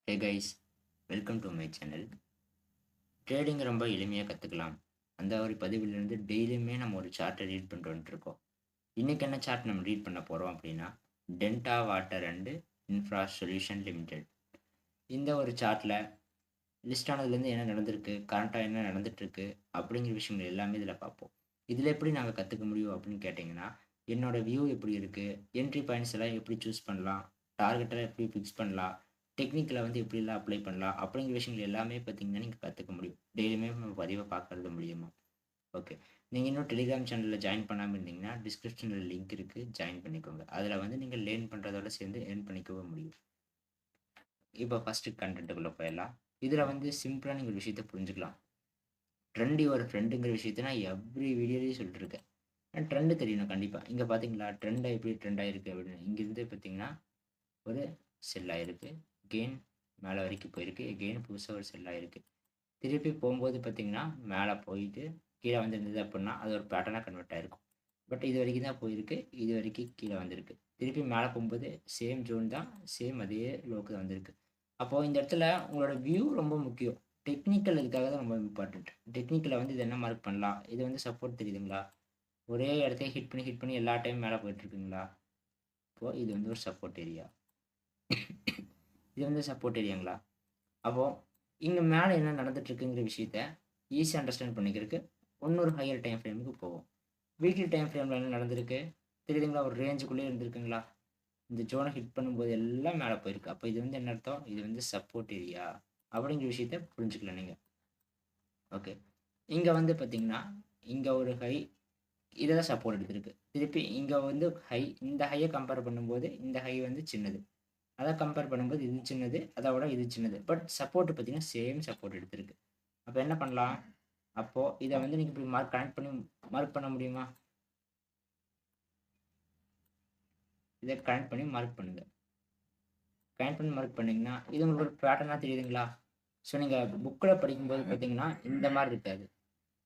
Hey guys, welcome to my channel. Trading ரொம்ப எளிமையாக கற்றுக்கலாம். அந்த ஒரு பதிவிலிருந்து டெய்லியுமே நம்ம ஒரு சார்ட்டை ரீட் பண்ணிட்டு வந்துட்டுருக்கோம். இன்றைக்கி என்ன சார்ட் நம்ம ரீட் பண்ண போகிறோம் அப்படின்னா, delta water and infra solution limited. இந்த ஒரு சார்ட்டில் லிஸ்ட் ஆனதுலேருந்து என்ன நடந்திருக்கு, கரண்ட்டாக என்ன நடந்துகிட்ருக்கு அப்படிங்கிற விஷயங்கள் எல்லாமே இதில் பார்ப்போம். இதில் எப்படி நாங்கள் கற்றுக்க முடியும் அப்படின்னு கேட்டிங்கன்னா, என்னோடய வியூ எப்படி இருக்குது, என்ட்ரி பாயிண்ட்ஸ் எல்லாம் எப்படி சூஸ் பண்ணலாம், டார்கெட்டெல்லாம் எப்படி ஃபிக்ஸ் பண்ணலாம், டெக்னிக்கில் வந்து எப்படிலாம் அப்ளை பண்ணலாம் அப்படிங்கிற விஷயங்கள் எல்லாமே பார்த்தீங்கன்னா நீங்கள் கற்றுக்க முடியும். டெய்லியுமே நம்ம பதிவை பார்க்கறது மூலியமா. ஓகே. நீங்கள் இன்னும் டெலிகிராம் சேனலில் ஜாயின் பண்ணாமல் இருந்தீங்கன்னா டிஸ்கிரிப்ஷனில் லிங்க் இருக்குது, ஜாயின் பண்ணிக்கோங்க. அதில் வந்து நீங்கள் லேர்ன் பண்ணுறதோட சேர்ந்து ஏர்ன் பண்ணிக்கவும் முடியும். இப்போ ஃபஸ்ட்டு கண்டென்ட்டுக்குள்ளே போயிடலாம். இதில் வந்து சிம்பிளாக நீங்கள் ஒரு விஷயத்தை புரிஞ்சுக்கலாம். ட்ரெண்ட் யுவர் ஃப்ரெண்டுங்கிற விஷயத்தை நான் எவ்ரி வீடியோலையும் சொல்லிட்டுருக்கேன். ட்ரெண்டு தெரியணும் கண்டிப்பாக. இங்கே பார்த்தீங்களா ட்ரெண்டாக எப்படி ட்ரெண்ட் ஆகிருக்கு அப்படின்னு. இங்கேருந்து பார்த்தீங்கன்னா ஒரு செல் ஆகிருக்கு, கெயின் மேலே வரைக்கும் போயிருக்கு, கெயின் புதுசாக ஒரு செல் ஆகிருக்கு. திருப்பி போகும்போது பார்த்தீங்கன்னா மேலே போயிட்டு கீழே வந்துருந்தது அப்படின்னா அது ஒரு பேட்டர்னாக கன்வெர்ட் ஆகிருக்கும். பட் இது வரைக்கும் தான் போயிருக்கு, இது வரைக்கும் கீழே வந்திருக்கு. திருப்பி மேலே போகும்போது சேம் ஜோன் தான், சேம் அதே லோக்கு தான் வந்திருக்கு. அப்போது இந்த இடத்துல உங்களோட வியூ ரொம்ப முக்கியம். டெக்னிக்கல் இதுக்காக தான் ரொம்ப இம்பார்ட்டண்ட். டெக்னிக்கலில் வந்து இது என்ன மார்க் பண்ணலாம், இது வந்து சப்போர்ட் தெரியுதுங்களா, ஒரே இடத்தையே ஹிட் பண்ணி எல்லா டைம் மேலே போயிட்டுருக்குங்களா. இப்போது இது வந்து ஒரு சப்போர்ட் ஏரியா, இது வந்து சப்போர்ட் ஏரியாங்களா. அப்போது இங்கே மேலே என்ன நடந்துட்டுருக்குங்கிற விஷயத்த ஈஸியாக அண்டர்ஸ்டாண்ட் பண்ணிக்கிறதுக்கு இன்னொரு ஹையர் டைம் ஃப்ரேமுக்கு போவோம். வீக்லி டைம் ஃப்ரேமில் என்ன நடந்திருக்கு தெரியுதுங்களா, ஒரு ரேஞ்சுக்குள்ளே இருந்திருக்குங்களா. இந்த ஜோனை ஹிட் பண்ணும்போது எல்லாம் மேலே போயிருக்கு. அப்போ இது வந்து என்ன அர்த்தம், இது வந்து சப்போர்ட் ஏரியா அப்படிங்கிற விஷயத்த புரிஞ்சுக்கலாம் நீங்கள். ஓகே. இங்கே வந்து பார்த்தீங்கன்னா இங்கே ஒரு ஹை, இதை தான் சப்போர்ட் எடுத்திருக்கு. திருப்பி இங்கே வந்து ஹை, இந்த ஹையை கம்பேர் பண்ணும்போது இந்த ஹை வந்து சின்னது, அதை கம்பேர் பண்ணும்போது இது சின்னது, அதை விட இது சின்னது. பட் சப்போர்ட் பார்த்தீங்கன்னா சேம் சப்போர்ட் எடுத்திருக்கு. அப்போ என்ன பண்ணலாம், அப்போது இதை வந்து நீங்கள் இப்படி கனெக்ட் பண்ணி மார்க் பண்ண முடியுமா, இதை கனெக்ட் பண்ணி மார்க் பண்ணுங்கள். கனெக்ட் பண்ணி மார்க் பண்ணிங்கன்னா இது உங்களுக்கு ஒரு பேட்டர்னாக தெரியுதுங்களா. ஸோ நீங்கள் புக்கில் படிக்கும்போது பார்த்தீங்கன்னா இந்த மாதிரி இருக்காது.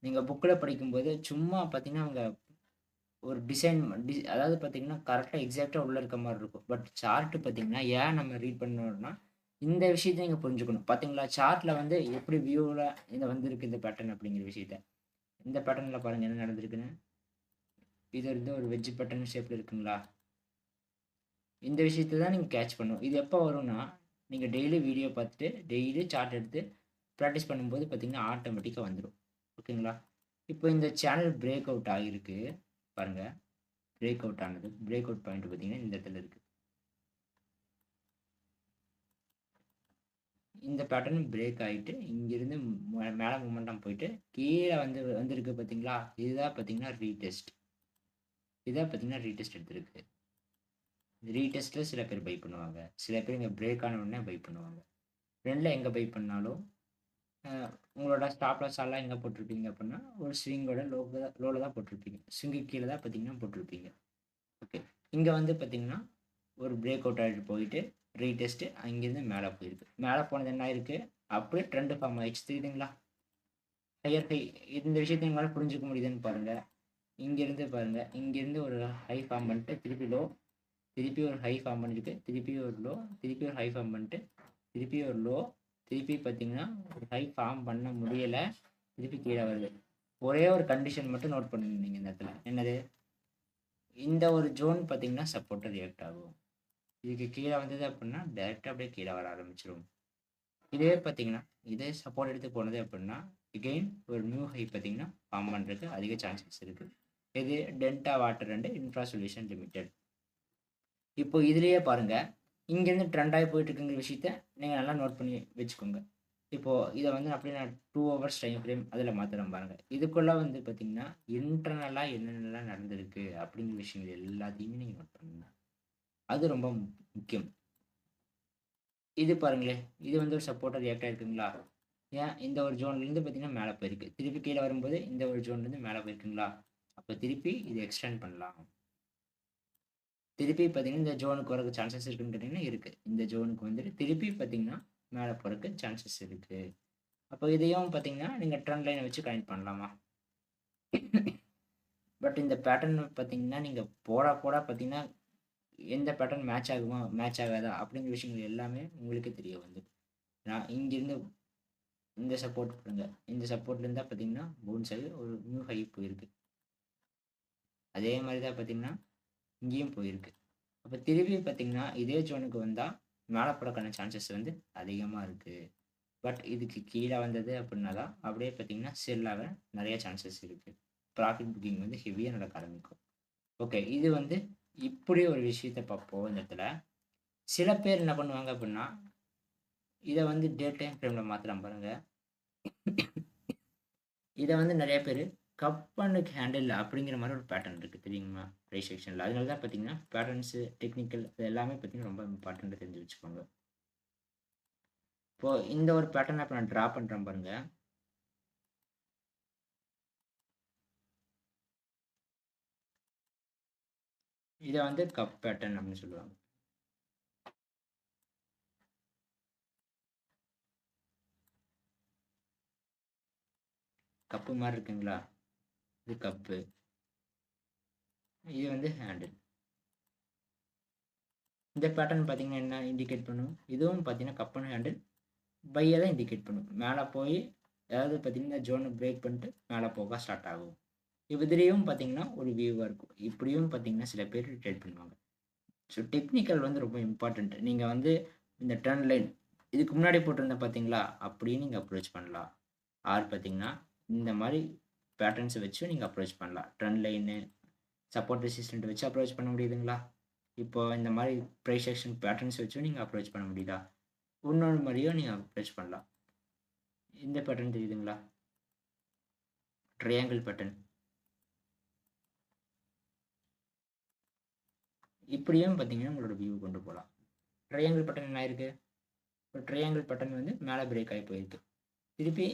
நீங்கள் புக்கில் படிக்கும்போது சும்மா பார்த்தீங்கன்னா அவங்க ஒரு டிசைன் அதாவது பார்த்தீங்கன்னா கரெக்டாக எக்ஸாக்டாக உள்ளே இருக்க மாதிரி இருக்கும். பட் சார்ட்டு பார்த்தீங்கன்னா ஏன் நம்ம ரீட் பண்ணணும்னா இந்த விஷயத்தை நீங்கள் புரிஞ்சுக்கணும். பார்த்தீங்களா சார்ட்டில் வந்து எப்படி வியூவில் இந்த வந்திருக்கு இந்த பேட்டர்ன் அப்படிங்கிற விஷயத்த. இந்த பேட்டர்னில் பாருங்கள் என்ன நடந்திருக்குன்னு. இது வந்து ஒரு வெஜ் பேட்டர்ன் ஷேப்பில் இருக்குங்களா. இந்த விஷயத்தை தான் நீங்கள் கேட்ச் பண்ணணும். இது எப்போ வரும்னா நீங்கள் டெய்லி வீடியோ பார்த்துட்டு டெய்லி சார்ட் எடுத்து ப்ராக்டிஸ் பண்ணும்போது பார்த்தீங்கன்னா ஆட்டோமேட்டிக்காக வந்துடும். ஓகேங்களா. இப்போ இந்த சேனல் பிரேக் அவுட் ஆகிருக்கு பாருங்கள். பிரேக் அவுட் ஆனது, பிரேக் அவுட் பாயிண்ட் பார்த்தீங்கன்னா இந்த இடத்துல இருக்குது. இந்த பேட்டர்ன் பிரேக் ஆகிட்டு இங்கிருந்து மேலே மூமெண்டம் போயிட்டு கீழே வந்திருக்கு பார்த்தீங்களா. இதுதான் பார்த்தீங்கன்னா ரீடெஸ்ட், இதான் பார்த்தீங்கன்னா ரீடெஸ்ட் எடுத்திருக்கு. ரீடெஸ்ட்டில் சில பேர் பை பண்ணுவாங்க, சில பேர் இங்கே பிரேக் ஆன உடனே பை பண்ணுவாங்க. ரெண்டில் எங்கே பை பண்ணாலும் உங்களோட ஸ்டாப் லாஸ் எல்லாம் எங்கே போட்டிருப்பீங்க அப்படின்னா ஒரு ஸ்விங்கோட லோவில் தான் போட்டிருப்பீங்க, ஸ்விங்கு கீழே தான் பார்த்தீங்கன்னா போட்டிருப்பீங்க. ஓகே. இங்கே வந்து பார்த்தீங்கன்னா ஒரு பிரேக் அவுட் ஆகிட்டு போயிட்டு ரீடெஸ்ட்டு அங்கேருந்து மேலே போயிருக்கு. மேலே போனது என்ன ஆயிருக்கு, அப்படியே ட்ரெண்டு ஃபார்ம் ஆகிடுச்சு தெரியுதுங்களா. ஹையர் ஹை, இந்த விஷயத்தை எங்களால் புரிஞ்சுக்க முடியுதுன்னு பாருங்கள். இங்கேருந்து பாருங்கள், இங்கேருந்து ஒரு ஹை ஃபார்ம் பண்ணிட்டு திருப்பி லோ, திருப்பி ஒரு ஹை ஃபார்ம் பண்ணிட்டு திருப்பி ஒரு லோ, திருப்பி ஒரு ஹை ஃபார்ம் பண்ணிட்டு திருப்பி ஒரு லோ, திருப்பி பார்த்தீங்கன்னா ஒரு ஹை ஃபார்ம் பண்ண முடியலை, திருப்பி கீழே வருது. ஒரே ஒரு கண்டிஷன் மட்டும் நோட் பண்ணுங்க நீங்கள் இந்த இடத்துல. என்னது, இந்த ஒரு ஜோன் பார்த்தீங்கன்னா சப்போர்ட்டை ரியாக்ட் ஆகும். இதுக்கு கீழே வந்தது அப்படின்னா டைரெக்டாக அப்படியே கீழே வர ஆரம்பிச்சிடும். இதே பார்த்தீங்கன்னா இதே சப்போர்ட் எடுத்து போனது அப்படின்னா எகெயின் ஒரு நியூ ஹை பார்த்தீங்கன்னா ஃபார்ம் பண்ணுறதுக்கு அதிக சான்சஸ் இருக்குது. இது delta water and infra solution limited. இப்போ இதுலேயே பாருங்கள், இங்கேருந்து ட்ரெண்ட் ஆகி போயிட்டுருக்குங்கிற விஷயத்த நீங்கள் நல்லா நோட் பண்ணி வச்சுக்கோங்க. இப்போது இதை வந்து அப்படியே நான் 2 ஹவர்ஸ் டைம் ஃப்ரேம் அதில் மாத்திரம் பாருங்கள். இதுக்குள்ளே வந்து பார்த்தீங்கன்னா இன்டர்னலாக என்னென்னலாம் நடந்திருக்கு அப்படிங்கிற விஷயங்கள் எல்லாத்தையுமே நீங்கள் நோட் பண்ணுங்க. அது ரொம்ப முக்கியம். இது பாருங்களேன், இது வந்து ஒரு சப்போர்ட்டாக ரியாக்ட் ஆகிருக்குங்களா. ஏன் இந்த ஒரு ஜோன்லேருந்து பார்த்தீங்கன்னா மேலே போயிருக்கு, திருப்பி கீழே வரும்போது இந்த ஒரு ஜோன்லேருந்து மேலே போயிருக்குங்களா. அப்போ திருப்பி இது எக்ஸ்டெண்ட் பண்ணலாம். திருப்பி பார்த்தீங்கன்னா இந்த ஜோனுக்கு வரக்கு சான்சஸ் இருக்குன்னு கேட்டிங்கன்னா இருக்குது. இந்த ஜோனுக்கு வந்துட்டு திருப்பி பார்த்தீங்கன்னா மேலே போகிறதுக்கு சான்சஸ் இருக்குது. அப்போ இதையும் பார்த்தீங்கன்னா நீங்கள் ட்ரெண்ட் லைனை வச்சு கனெக்ட் பண்ணலாமா. பட் இந்த பேட்டர்ன் பார்த்தீங்கன்னா நீங்கள் போட பார்த்தீங்கன்னா எந்த பேட்டர்ன் மேட்ச் ஆகுமா மேட்ச் ஆகாதா அப்படிங்கிற விஷயங்கள் எல்லாமே உங்களுக்கே தெரிய வந்து. நான் இங்கேருந்து இந்த சப்போர்ட் கொடுங்க, இந்த சப்போர்ட்லேருந்தா பார்த்தீங்கன்னா பவுன்ஸ் ஆகி ஒரு நியூ ஹை போயிருக்கு. அதே மாதிரி தான் பார்த்தீங்கன்னா இங்கேயும் போயிருக்கு. அப்போ திருப்பி பார்த்தீங்கன்னா இதே ஜோனுக்கு வந்தால் மேலே போறதுக்கான சான்சஸ் வந்து அதிகமாக இருக்குது. பட் இதுக்கு கீழே வந்தது அப்படின்னா தான் அப்படியே பார்த்தீங்கன்னா செல்லாக நிறைய சான்சஸ் இருக்குது. ப்ராஃபிட் புக்கிங் வந்து ஹெவியாக நடக்க ஆரம்பிக்கும். ஓகே, இது வந்து இப்படி ஒரு விஷயத்த பார்ப்போம். இந்த இடத்துல சில பேர் என்ன பண்ணுவாங்க அப்படின்னா இதை வந்து டே டைம் ஃப்ரேமில் மாற்றலாம் பாருங்க. இதை வந்து நிறைய பேர் கப் அண்ட் ஹேண்டில் அப்படிங்கிற மாதிரி ஒரு பேட்டர்ன் இருக்குது தெரியுமா ப்ரைஸ் செக்ஷனில். அதனால தான் பார்த்தீங்கன்னா பேட்டர்ன்ஸு டெக்னிக்கல் இது எல்லாமே பார்த்தீங்கன்னா ரொம்ப இம்பார்ட்டண்ட்டாக தெரிஞ்சு வச்சுக்கோங்க. இப்போது இந்த ஒரு பேட்டர்னை இப்போ நான் ட்ரா பண்ணுறேன் பாருங்க. இதை வந்து கப் பேட்டர்ன் அப்படின்னு சொல்லுவாங்க. கப்பு மாதிரி இருக்குங்களா, இது கப்பு, இது வந்து ஹேண்டில். இந்த பேட்டர்ன் பார்த்தீங்கன்னா என்ன இண்டிகேட் பண்ணும், இதுவும் பார்த்தீங்கன்னா கப் அண்ட் ஹேண்டில் பையை தான் இண்டிகேட் பண்ணும். மேலே போய் அதாவது பார்த்தீங்கன்னா ஜோனை பிரேக் பண்ணிட்டு மேலே போக ஸ்டார்ட் ஆகும். இதுலேயும் பார்த்தீங்கன்னா ஒரு வியூவாக இருக்கும். இப்படியும் பார்த்தீங்கன்னா சில பேர் ட்ரேட் பண்ணுவாங்க. ஸோ டெக்னிக்கல் வந்து ரொம்ப இம்பார்ட்டண்ட். நீங்கள் வந்து இந்த டர்ன் லைன் இதுக்கு முன்னாடி போட்டிருந்தேன் பார்த்தீங்களா, அப்படியே நீங்கள் அப்ரோச் பண்ணலாம். ஆர் பார்த்தீங்கன்னா இந்த மாதிரி பேட்டர்ன்ஸை வச்சு நீங்கள் அப்ரோச் பண்ணலாம். ட்ரெண்ட் லைனு சப்போர்ட் ரெசிஸ்டன்ட் வச்சு அப்ரோச் பண்ண முடியுதுங்களா? இப்போ இந்த மாதிரி ப்ரைஸ் ஆக்ஷன் பேட்டர்ன்ஸ் வச்சும் நீங்கள் அப்ரோச் பண்ண முடியுதா? இன்னொரு மாதிரியும் நீங்கள் அப்ரோச் பண்ணலாம். இந்த பேட்டர்ன் தெரியுதுங்களா, ட்ரையாங்கிள் பேட்டர்ன். இப்படியும் பார்த்தீங்கன்னா உங்களோட வியூ கொண்டு போகலாம். ட்ரையாங்கிள் பேட்டர்ன் என்ன ஆயிருக்கு, இப்போ ட்ரையாங்கிள் பேட்டர்ன் வந்து மேலே பிரேக் ஆகி போயிருக்கு. திருப்பி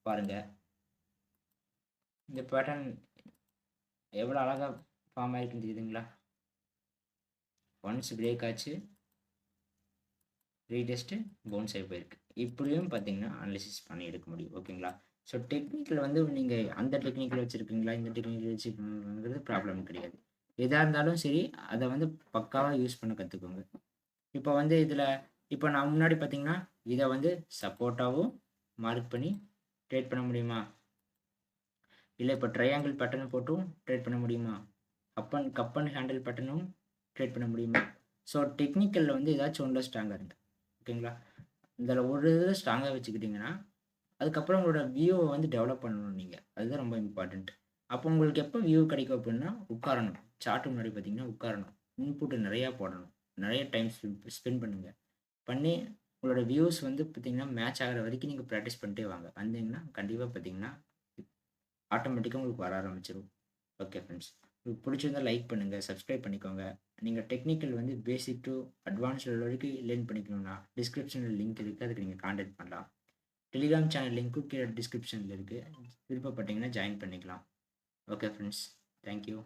பாருங்க, இந்த பேட்டர்ன் எவ்வளோ அழகாக ஃபார்ம் ஆகிருக்குன்னு தெரியுதுங்களா. ஒன்ஸ் பிரேக் ஆச்சு, ரீடெஸ்ட்டு பவுன்ஸ் ஆகி போயிருக்கு. இப்படியும் பார்த்தீங்கன்னா அனலிசிஸ் பண்ணி எடுக்க முடியும். ஓகேங்களா. ஸோ டெக்னிக்கில் வந்து நீங்கள் அந்த டெக்னிக்கில் வச்சுருக்கீங்களா இந்த டெக்னிக்கில் வச்சுருக்கீங்கிறது ப்ராப்ளம் கிடையாது. எதாக இருந்தாலும் சரி அதை வந்து பக்காவாக யூஸ் பண்ண கற்றுக்கோங்க. இப்போ வந்து இதில் இப்போ நான் முன்னாடி பார்த்தீங்கன்னா இதை வந்து சப்போர்ட்டாகவும் மார்க் பண்ணி ட்ரேட் பண்ண முடியுமா, இல்லை இப்போ ட்ரையாங்கிள் பேட்டர்ன் போட்டும் ட்ரேட் பண்ண முடியுமா, கப் அண்ட் ஹேண்டில் பேட்டர்னும் ட்ரேட் பண்ண முடியுமா. ஸோ டெக்னிக்கலில் வந்து ஏதாச்சும் ஒன்றில் ஸ்ட்ராங்காக இருக்கு. ஓகேங்களா. இதில் ஒரு இதில் ஸ்ட்ராங்காக வச்சுக்கிட்டிங்கன்னா அதுக்கப்புறம் உங்களோட வியூவை வந்து டெவலப் பண்ணணும் நீங்கள். அதுதான் ரொம்ப இம்பார்ட்டண்ட். அப்போ உங்களுக்கு எப்போ வியூ கிடைக்கும் அப்படின்னா உட்காரணும். சார்ட் முன்னாடி பார்த்தீங்கன்னா உட்காரணும். இன்புட்டு நிறையா போடணும். நிறைய டைம் ஸ்பெண்ட் பண்ணுங்கள். பண்ணி உங்களோட வியூஸ் வந்து பார்த்தீங்கன்னா மேட்ச் ஆகிற வரைக்கும் நீங்கள் ப்ராக்டிஸ் பண்ணிட்டே வாங்க. வந்தீங்கன்னா கண்டிப்பாக பார்த்தீங்கன்னா ஆட்டோமேட்டிக்காக உங்களுக்கு வர ஆரம்பிச்சிடும். ஓகே ஃப்ரெண்ட்ஸ், உங்களுக்கு பிடிச்சிருந்தா லைக் பண்ணுங்கள், சப்ஸ்கிரைப் பண்ணிக்கோங்க. நீங்கள் டெக்னிக்கல் வந்து பேசிக் டு அட்வான்ஸ் வரைக்கும் லேர்ன் பண்ணிக்கணும்னா டிஸ்கிரிப்ஷனில் லிங்க் இருக்குது, அதுக்கு நீங்கள் கான்டாக்ட் பண்ணலாம். டெலிகிராம் சேனல் லிங்க்கும் கீழே டிஸ்கிரிப்ஷனில் இருக்குது, விருப்பப்பட்டீங்கன்னா ஜாயின் பண்ணிக்கலாம். Okay friends, thank you.